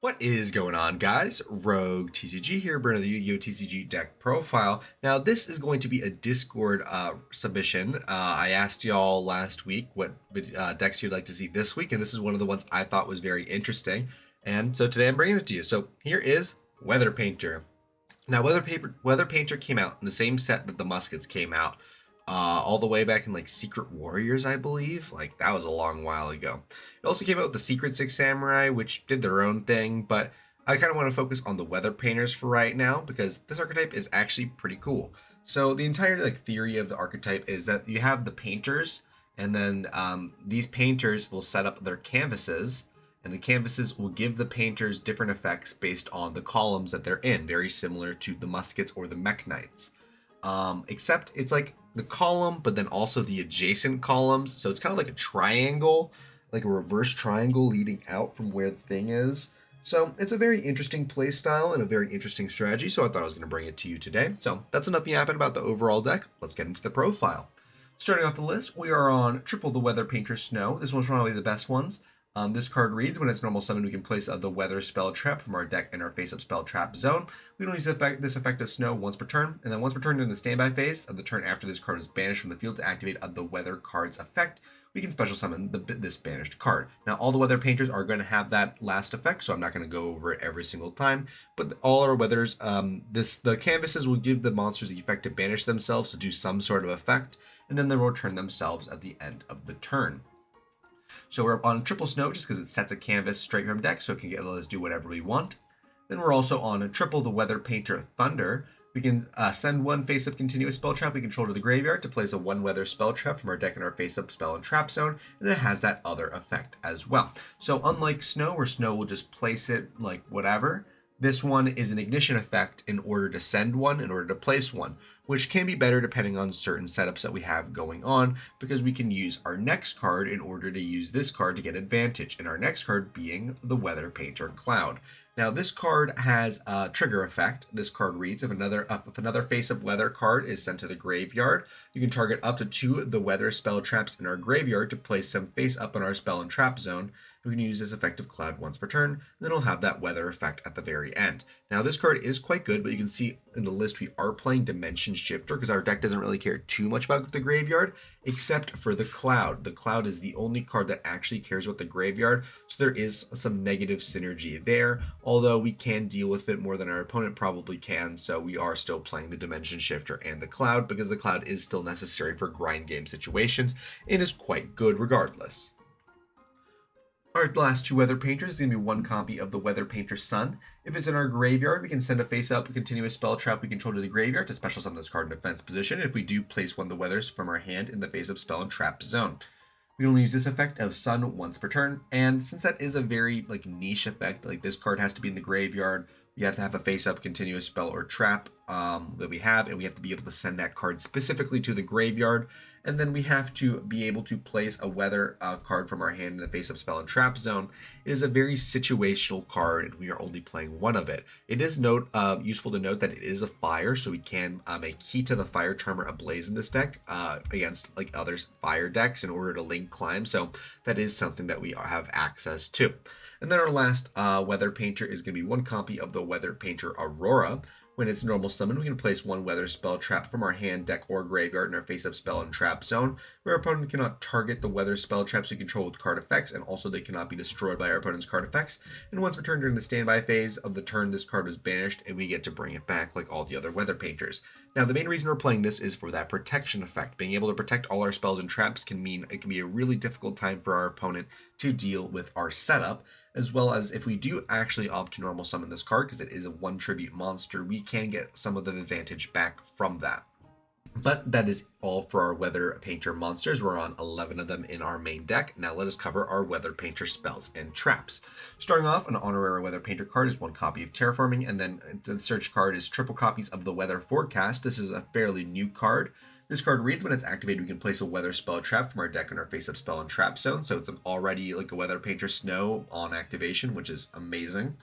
What is going on, guys? Rogue TCG here, bringing the Yu-Gi-Oh! TCG deck profile. Now, this is going to be a Discord submission. I asked y'all last week what decks you'd like to see this week, and this is one of the ones I thought was very interesting. And so today I'm bringing it to you. So here is Weather Painter. Now, Weather Painter came out in the same set that the Muskets came out, all the way back in like Secret Warriors, I believe. Like that was a long while ago. It also came out with the Secret Six Samurai, which did their own thing, but I kind of want to focus on the Weather Painters for right now because this archetype is actually pretty cool. So the entire like theory of the archetype is that you have the painters, and then these painters will set up their canvases, and the canvases will give the painters different effects based on the columns that they're in, very similar to the Muskets or the Mech Knights. Except it's like the column, but then also the adjacent columns. So it's kind of like a triangle, like a reverse triangle leading out from where the thing is. So it's a very interesting play style and a very interesting strategy. So I thought I was going to bring it to you today. So that's enough yapping about the overall deck. Let's get into the profile. Starting off the list, we are on Triple the Weather Painter Snow. This one's probably the best ones. This card reads, when it's normal summon, we can place the Weather spell trap from our deck in our face-up spell trap zone. We can use this effect of Snow once per turn, and then once per turn during the standby phase of the turn after this card is banished from the field to activate the Weather card's effect, we can special summon this banished card. Now, all the Weather Painters are going to have that last effect, so I'm not going to go over it every single time, but all our Weathers, the canvases will give the monsters the effect to banish themselves to do some sort of effect, and then they will return themselves at the end of the turn. So we're on Triple Snow just because it sets a canvas straight from deck, so it can let us do whatever we want. Then we're also on Triple the Weather Painter Thunder. We can send one face-up continuous spell trap we control to the graveyard to place a one weather spell trap from our deck in our face-up spell and trap zone, and it has that other effect as well. So unlike Snow, where Snow will just place it like whatever, this one is an ignition effect in order to send one, in order to place one, which can be better depending on certain setups that we have going on, because we can use our next card in order to use this card to get advantage, and our next card being the Weather Painter Cloud. Now, this card has a trigger effect. This card reads, if another face-up weather card is sent to the graveyard, you can target up to 2 of the weather spell traps in our graveyard to place them face-up in our spell and trap zone. We can use this effective cloud once per turn, and then it'll have that weather effect at the very end. Now, this card is quite good, but you can see in the list we are playing Dimension Shifter because our deck doesn't really care too much about the graveyard, except for the cloud. The cloud is the only card that actually cares about the graveyard, so there is some negative synergy there, although we can deal with it more than our opponent probably can, so we are still playing the Dimension Shifter and the cloud because the cloud is still necessary for grind game situations and is quite good regardless. Our last 2 Weather Painters is going to be one copy of the Weather Painter Sun. If it's in our graveyard, we can send a face-up continuous spell trap we control to the graveyard to special summon this card in defense position. If we do place one of the Weathers from our hand in the face-up spell and trap zone, we only use this effect of Sun once per turn. And since that is a very niche effect, like this card has to be in the graveyard, we have to have a face-up continuous spell or trap that we have, and we have to be able to send that card specifically to the graveyard. And then we have to be able to place a weather card from our hand in the face-up spell and trap zone. It is a very situational card, and we are only playing one of it. It is useful to note that it is a fire, so we can make Heat to the Fire Charmer ablaze in this deck against other fire decks in order to link climb. So that is something that we have access to. And then our last Weather Painter is going to be one copy of the Weather Painter Aurora. When it's normal summon, we can place one weather spell trap from our hand, deck, or graveyard in our face-up spell and trap zone, where our opponent cannot target the weather spell traps we control with card effects, and also they cannot be destroyed by our opponent's card effects. And once returned during the standby phase of the turn, this card is banished, and we get to bring it back like all the other Weather Painters. Now, the main reason we're playing this is for that protection effect. Being able to protect all our spells and traps can mean it can be a really difficult time for our opponent to deal with our setup, as well as if we do actually opt to normal summon this card, because it is a 1 tribute monster, we can get some of the advantage back from that. But that is all for our Weather Painter monsters. We're on 11 of them in our main deck. Now let us cover our Weather Painter spells and traps. Starting off, an honorary Weather Painter card is one copy of Terraforming, and then the search card is triple copies of the Weather Forecast. This is a fairly new card. This card reads, when it's activated, we can place a weather spell trap from our deck in our face-up spell and trap zone. So it's already like a Weather Painter Snow on activation, which is amazing.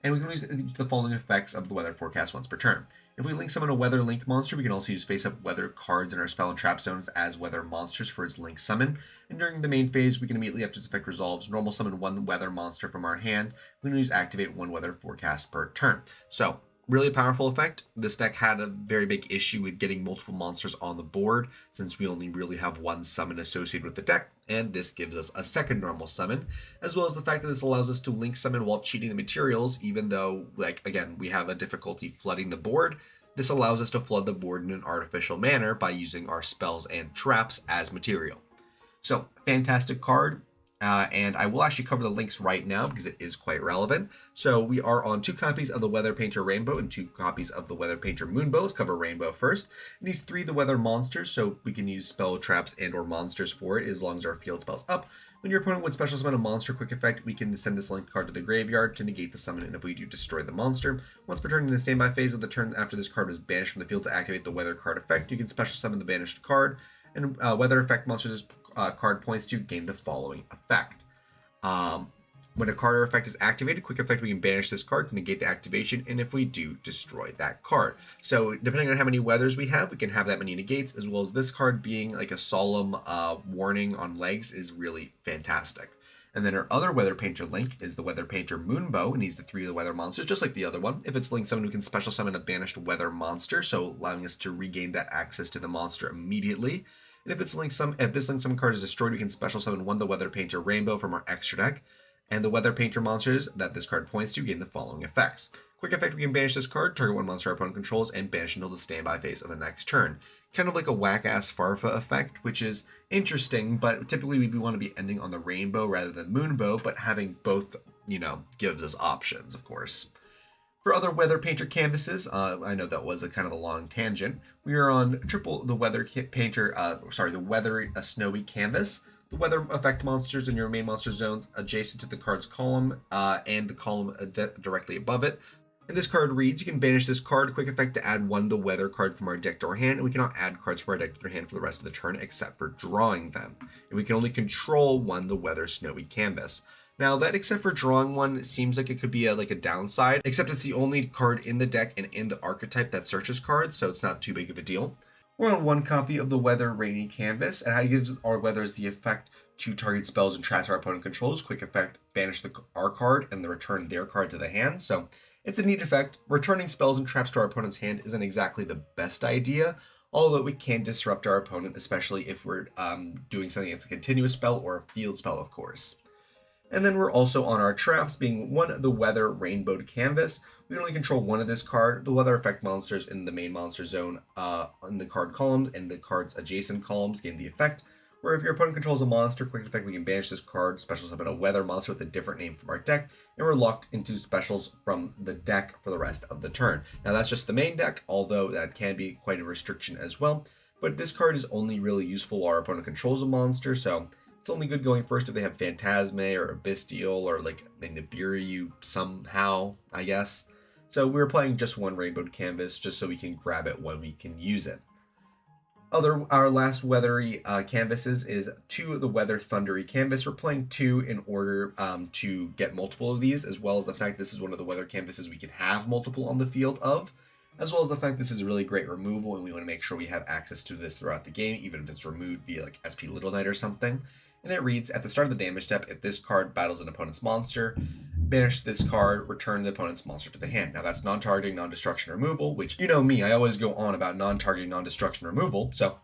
And we can use the following effects of the weather forecast once per turn. If we link summon a weather link monster, we can also use face-up weather cards in our spell and trap zones as weather monsters for its link summon. And during the main phase, we can immediately, after this effect resolves, normal summon one weather monster from our hand. We can use activate one weather forecast per turn. So, really powerful effect. This deck had a very big issue with getting multiple monsters on the board since we only really have one summon associated with the deck, and this gives us a second normal summon, as well as the fact that this allows us to link summon while cheating the materials, even though, like, again, we have a difficulty flooding the board. This allows us to flood the board in an artificial manner by using our spells and traps as material. So, fantastic card. And I will actually cover the links right now because it is quite relevant. So we are on 2 copies of the Weather Painter Rainbow and 2 copies of the Weather Painter Moonbow. Let's cover Rainbow first. It needs 3 of the Weather monsters, so we can use spell traps and or monsters for it as long as our field spell's up. When your opponent would special summon a monster quick effect, we can send this linked card to the graveyard to negate the summon, and if we do, destroy the monster. Once per turn in the standby phase of the turn after this card was banished from the field to activate the Weather card effect, you can special summon the banished card, and Weather effect monsters card points to gain the following effect. When a card or effect is activated, quick effect, we can banish this card to negate the activation, and if we do, destroy that card. So depending on how many weathers we have, we can have that many negates, as well as this card being like a solemn warning on legs is really fantastic. And then our other Weather Painter link is the Weather Painter Moonbow. It needs the 3 of the Weather monsters, just like the other one. If it's linked summon, we can special summon a banished Weather monster, so allowing us to regain that access to the monster immediately. And if this link summon card is destroyed, we can special summon one the Weather Painter Rainbow from our extra deck. And the Weather Painter monsters that this card points to gain the following effects. Quick effect, we can banish this card, target one monster our opponent controls, and banish until the standby phase of the next turn. Kind of like a whack-ass Farfa effect, which is interesting, but typically we want to be ending on the Rainbow rather than Moonbow, but having both, gives us options, of course. For other Weather Painter canvases, I know that was a kind of a long tangent. We are on triple the Weather Painter, the Weather Snowy canvas. The weather effect monsters in your main monster zones adjacent to the card's column and the column directly above it. And this card reads, you can banish this card, quick effect to add one the weather card from our deck to our hand, and we cannot add cards from our deck to our hand for the rest of the turn except for drawing them. And we can only control one the weather snowy canvas. Now that except for drawing one seems like it could be like a downside, except it's the only card in the deck and in the archetype that searches cards, so it's not too big of a deal. We're on 1 copy of the Weather Rainy Canvas, and it gives our weathers the effect to target spells and traps our opponent controls. Quick effect, banish our card and then return their card to the hand. So it's a neat effect. Returning spells and traps to our opponent's hand isn't exactly the best idea, although it can disrupt our opponent, especially if we're doing something that's a continuous spell or a field spell, of course. And then we're also on our traps, being 1 the Weather Rainbowed Canvas. We can only control 1 of this card. The weather effect monsters in the main monster zone in the card columns and the card's adjacent columns gain the effect. Where if your opponent controls a monster, quick effect, we can banish this card, special summon a weather monster with a different name from our deck, and we're locked into specials from the deck for the rest of the turn. Now that's just the main deck, although that can be quite a restriction as well. But this card is only really useful while our opponent controls a monster, so it's only good going first if they have Phantasme or Abystial or like they Nibiru somehow, I guess. So we're playing just 1 Rainbowed Canvas just so we can grab it when we can use it. Our last weathery canvases is 2 of the Weather Thundery Canvas. We're playing 2 in order to get multiple of these, as well as the fact this is one of the weather canvases we can have multiple on the field of, as well as the fact this is a really great removal and we want to make sure we have access to this throughout the game, even if it's removed via like SP Little Knight or something. And it reads, at the start of the damage step, if this card battles an opponent's monster, banish this card, return the opponent's monster to the hand. Now that's non-targeting, non-destruction removal, which, you know me, I always go on about non-targeting, non-destruction removal. So,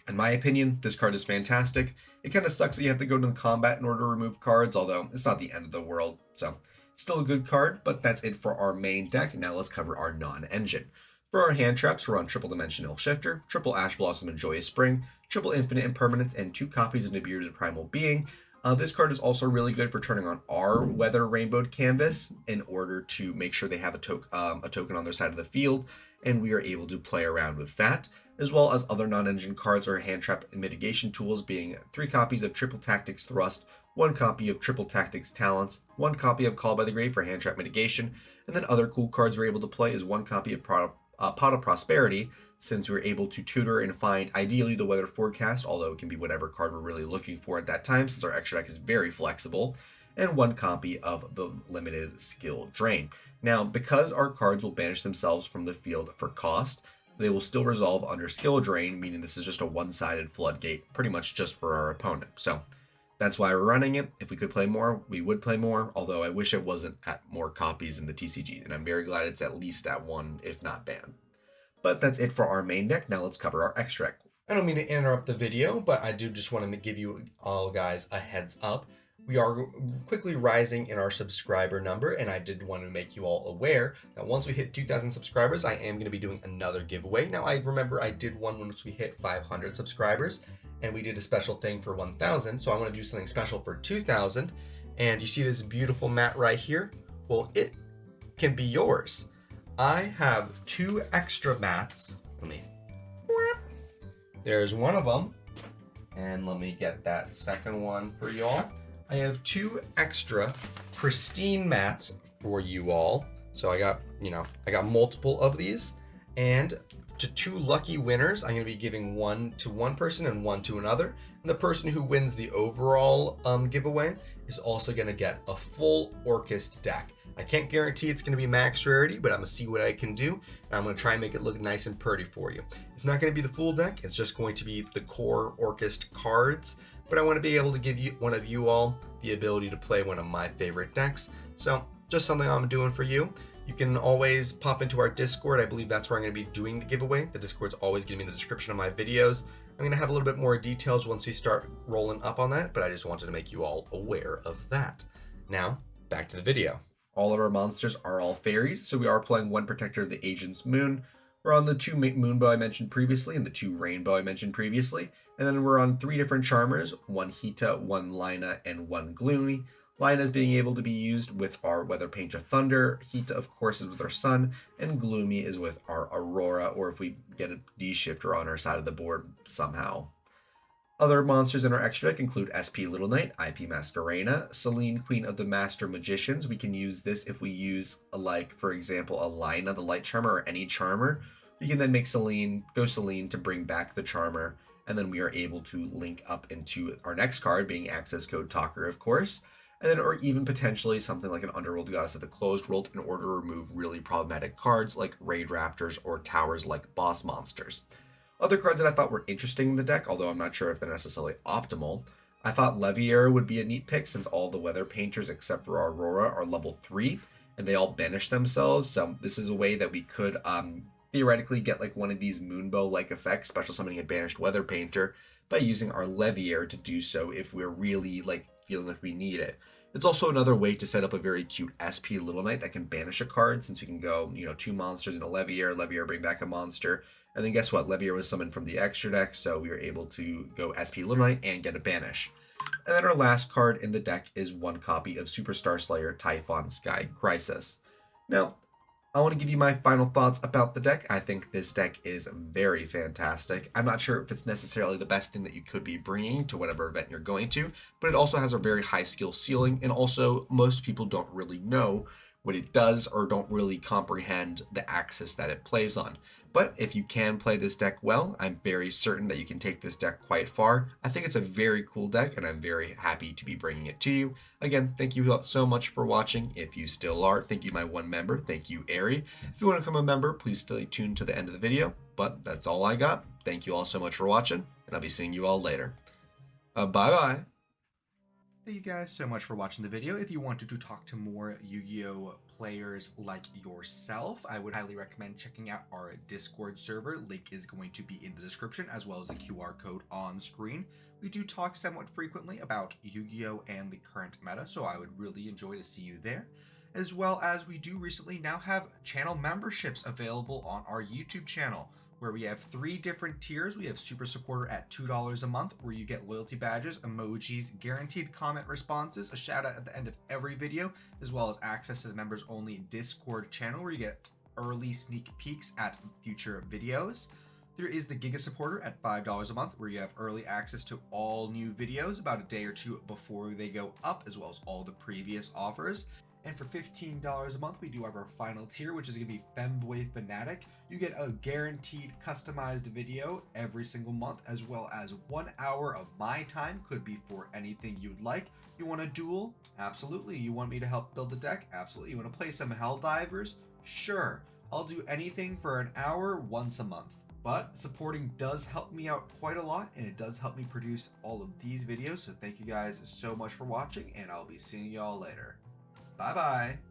in my opinion, this card is fantastic. It kind of sucks that you have to go to the combat in order to remove cards, although it's not the end of the world. So, still a good card, but that's it for our main deck. Now let's cover our non-engine. For our hand traps, we're on Triple Dimensional Shifter, Triple Ash Blossom and Joyous Spring, Triple Infinite Impermanence, and 2 copies of Nibiru the Primal Being. This card is also really good for turning on our Weather Rainbowed Canvas in order to make sure they have a token on their side of the field, and we are able to play around with that, as well as other non-engine cards or hand trap and mitigation tools, being 3 copies of Triple Tactics Thrust, 1 copy of Triple Tactics Talents, 1 copy of Call by the Grave for hand trap mitigation, and then other cool cards we're able to play is 1 copy of Pot of Prosperity, since we're able to tutor and find ideally the weather forecast, although it can be whatever card we're really looking for at that time, since our extra deck is very flexible. and 1 copy of the limited skill drain. Now, because our cards will banish themselves from the field for cost, they will still resolve under skill drain, meaning this is just a one-sided floodgate, pretty much just for our opponent. So that's why we're running it. If we could play more, we would play more, although I wish it wasn't at more copies in the TCG, and I'm very glad it's at least at 1, if not banned. But that's it for our main deck. Now let's cover our extra deck. I don't mean to interrupt the video, but I do just want to give you all guys a heads up. We are quickly rising in our subscriber number, and I did want to make you all aware that once we hit 2,000 subscribers, I am going to be doing another giveaway. Now, I remember I did one once we hit 500 subscribers, and we did a special thing for 1,000, so I want to do something special for 2,000, and you see this beautiful mat right here? Well, it can be yours. I have 2 extra mats. There's one of them, and let me get that second one for y'all. I have 2 extra pristine mats for you all. So I got multiple of these, and to 2 lucky winners, I'm going to be giving one to one person and one to another. And the person who wins the overall giveaway is also going to get a full Orcust deck. I can't guarantee it's going to be max rarity, but I'm going to see what I can do, and I'm going to try and make it look nice and pretty for you. It's not going to be the full deck, it's just going to be the core Orcust cards, but I want to be able to give you one of you all the ability to play one of my favorite decks. So just something I'm doing for you. You can always pop into our Discord. I believe that's where I'm going to be doing the giveaway. The Discord's always going to be in the description of my videos. I'm going to have a little bit more details once we start rolling up on that, but I just wanted to make you all aware of that. Now, back to the video. All of our monsters are all fairies, so we are playing 1 Protector of the Agent's Moon. We're on the 2 Moonbow I mentioned previously and the 2 Rainbow I mentioned previously. And then we're on 3 different Charmers, 1 Hita, 1 Lina, and 1 Gloomy. Lina is being able to be used with our Weather Painter Thunder. Hita, of course, is with our Sun. And Gloomy is with our Aurora, or if we get a D-Shifter on our side of the board somehow. Other monsters in our extra deck include SP Little Knight, IP Masquerena, Selene, Queen of the Master Magicians. We can use this if we use, for example, a Lina, the Light Charmer, or any Charmer. We can then make Selene to bring back the Charmer, and then we are able to link up into our next card, being Access Code Talker, of course. And then, or even potentially something like an Underworld Goddess of the Closed World in order to remove really problematic cards like Raid Raptors or Towers like boss monsters. Other cards that I thought were interesting in the deck, although I'm not sure if they're necessarily optimal, I thought Levier would be a neat pick since all the Weather Painters except for Aurora are level 3, and they all banish themselves, so this is a way that we could theoretically get like one of these Moonbow-like effects, special summoning a banished Weather Painter, by using our Levier to do so if we're really feeling like we need it. It's also another way to set up a very cute SP Little Knight that can banish a card, since we can go, 2 monsters in a Levier bring back a monster, and then guess what? Levier was summoned from the extra deck, so we were able to go SP Little Knight and get a banish. And then our last card in the deck is 1 copy of Superstar Slayer Typhon Sky Crisis. Now, I want to give you my final thoughts about the deck. I think this deck is very fantastic. I'm not sure if it's necessarily the best thing that you could be bringing to whatever event you're going to, but it also has a very high skill ceiling, and also most people don't really know what it does or don't really comprehend the axis that it plays on. But if you can play this deck well, I'm very certain that you can take this deck quite far. I think it's a very cool deck, and I'm very happy to be bringing it to you. Again, thank you so much for watching. If you still are, thank you my 1 member. Thank you, Ari. If you want to become a member, please stay tuned to the end of the video. But that's all I got. Thank you all so much for watching, and I'll be seeing you all later. Bye-bye. Thank you guys so much for watching the video. If you wanted to talk to more Yu-Gi-Oh! Players like yourself, I would highly recommend checking out our Discord server. Link is going to be in the description, as well as the QR code on screen. We do talk somewhat frequently about Yu-Gi-Oh! And the current meta, so I would really enjoy to see you there. As well as we do recently now have channel memberships available on our YouTube channel, where we have 3 different tiers. We have Super Supporter at $2 a month, where you get loyalty badges, emojis, guaranteed comment responses, a shout out at the end of every video, as well as access to the members only Discord channel, where you get early sneak peeks at future videos. There is the Giga Supporter at $5 a month, where you have early access to all new videos about a day or 2 before they go up, as well as all the previous offers. And for $15 a month, we do have our final tier, which is going to be Femboy Fanatic. You get a guaranteed customized video every single month, as well as 1 hour of my time. Could be for anything you'd like. You want a duel? Absolutely. You want me to help build a deck? Absolutely. You want to play some Helldivers? Sure. I'll do anything for an hour once a month. But supporting does help me out quite a lot, and it does help me produce all of these videos. So thank you guys so much for watching, and I'll be seeing y'all later. Bye bye.